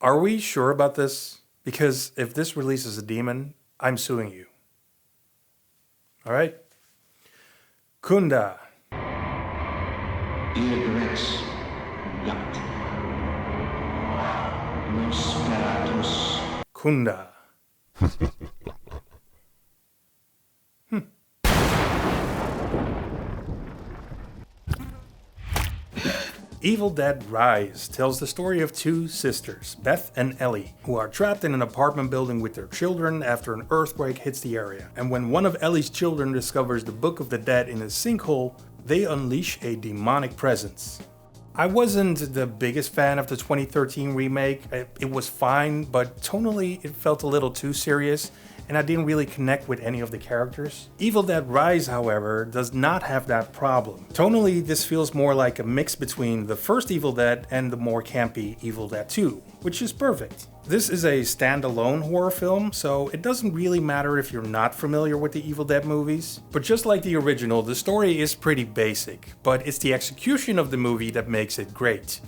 Are we sure about this? Because if this releases a demon, I'm suing you. Alright? Kunda. Egress Gat Nosferatus. Kunda. Evil Dead Rise tells the story of two sisters, Beth and Ellie, who are trapped in an apartment building with their children after an earthquake hits the area. And when one of Ellie's children discovers the Book of the Dead in a sinkhole, they unleash a demonic presence. I wasn't the biggest fan of the 2013 remake. It was fine, but tonally it felt a little too serious, and I didn't really connect with any of the characters. Evil Dead Rise, however, does not have that problem. Tonally, this feels more like a mix between the first Evil Dead and the more campy Evil Dead 2, which is perfect. This is a standalone horror film, so it doesn't really matter if you're not familiar with the Evil Dead movies. But just like the original, the story is pretty basic, but it's the execution of the movie that makes it great.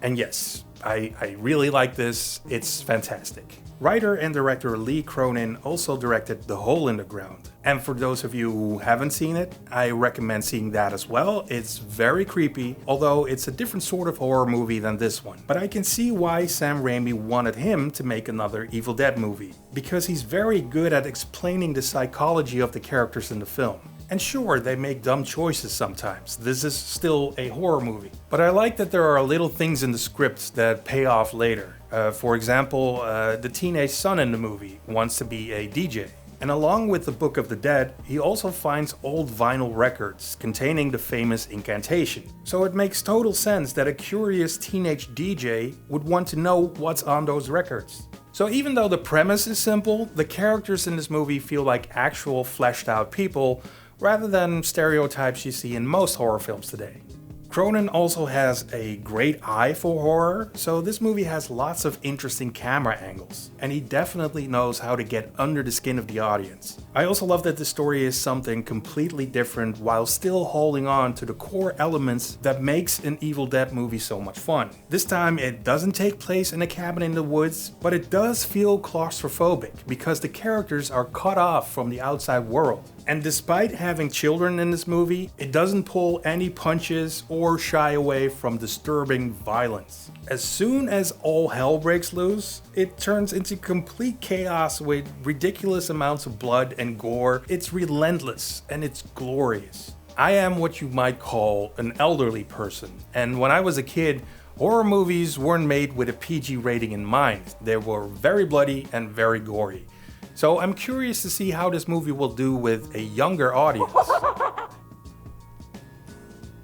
And yes, I really like this, it's fantastic. Writer and director Lee Cronin also directed The Hole in the Ground. And for those of you who haven't seen it, I recommend seeing that as well. It's very creepy, although it's a different sort of horror movie than this one. But I can see why Sam Raimi wanted him to make another Evil Dead movie, because he's very good at explaining the psychology of the characters in the film. And sure, they make dumb choices sometimes. This is still a horror movie. But I like that there are little things in the script that pay off later. For example, the teenage son in the movie wants to be a DJ. And along with the Book of the Dead, he also finds old vinyl records containing the famous incantation. So it makes total sense that a curious teenage DJ would want to know what's on those records. So even though the premise is simple, the characters in this movie feel like actual fleshed out people rather than stereotypes you see in most horror films today. Cronin also has a great eye for horror, so this movie has lots of interesting camera angles, and he definitely knows how to get under the skin of the audience. I also love that the story is something completely different while still holding on to the core elements that makes an Evil Dead movie so much fun. This time it doesn't take place in a cabin in the woods, but it does feel claustrophobic because the characters are cut off from the outside world. And despite having children in this movie, it doesn't pull any punches or shy away from disturbing violence. As soon as all hell breaks loose, it turns into complete chaos with ridiculous amounts of blood and gore. It's relentless and it's glorious. I am what you might call an elderly person, and when I was a kid, horror movies weren't made with a PG rating in mind. They were very bloody and very gory. So I'm curious to see how this movie will do with a younger audience.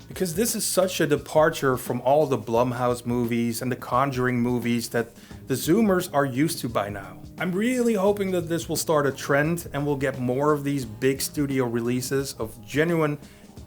Because this is such a departure from all the Blumhouse movies and the Conjuring movies that the Zoomers are used to by now. I'm really hoping that this will start a trend and we'll get more of these big studio releases of genuine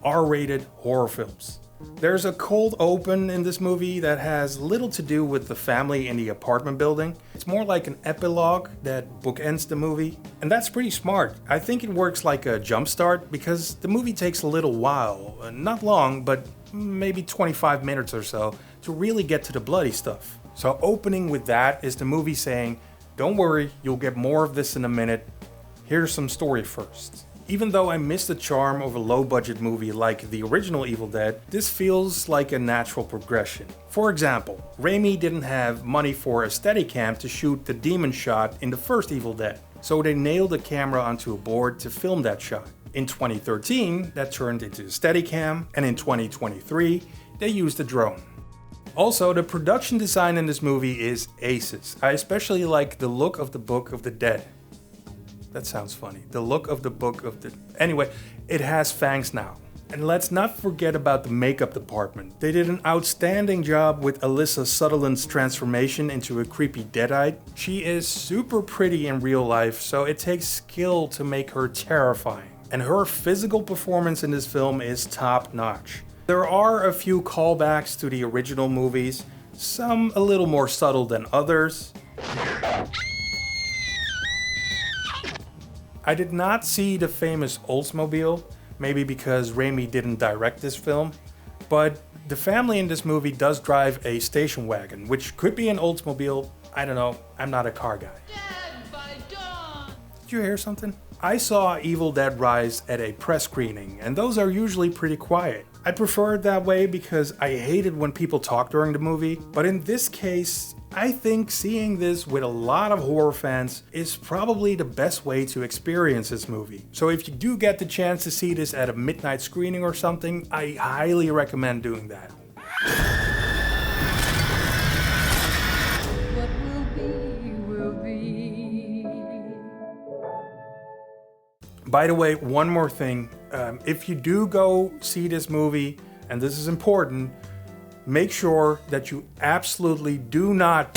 R-rated horror films. There's a cold open in this movie that has little to do with the family in the apartment building. It's more like an epilogue that bookends the movie. And that's pretty smart. I think it works like a jumpstart because the movie takes a little while, not long, but maybe 25 minutes or so, to really get to the bloody stuff. So opening with that is the movie saying, don't worry, you'll get more of this in a minute. Here's some story first. Even though I miss the charm of a low-budget movie like the original Evil Dead, this feels like a natural progression. For example, Raimi didn't have money for a Steadicam to shoot the demon shot in the first Evil Dead, so they nailed the camera onto a board to film that shot. In 2013, that turned into a Steadicam, and in 2023, they used a drone. Also, the production design in this movie is aces. I especially like the look of the Book of the Dead. That sounds funny. The look of the Book of the... Anyway, it has fangs now. And let's not forget about the makeup department. They did an outstanding job with Alyssa Sutherland's transformation into a creepy deadite. She is super pretty in real life, so it takes skill to make her terrifying. And her physical performance in this film is top notch. There are a few callbacks to the original movies, some a little more subtle than others. I did not see the famous Oldsmobile, maybe because Raimi didn't direct this film, but the family in this movie does drive a station wagon, which could be an Oldsmobile, I don't know, I'm not a car guy. Did you hear something? I saw Evil Dead Rise at a press screening, and those are usually pretty quiet. I prefer it that way because I hated when people talk during the movie, but in this case, I think seeing this with a lot of horror fans is probably the best way to experience this movie. So if you do get the chance to see this at a midnight screening or something, I highly recommend doing that. What will be, will be. By the way, one more thing. If you do go see this movie, and this is important, make sure that you absolutely do not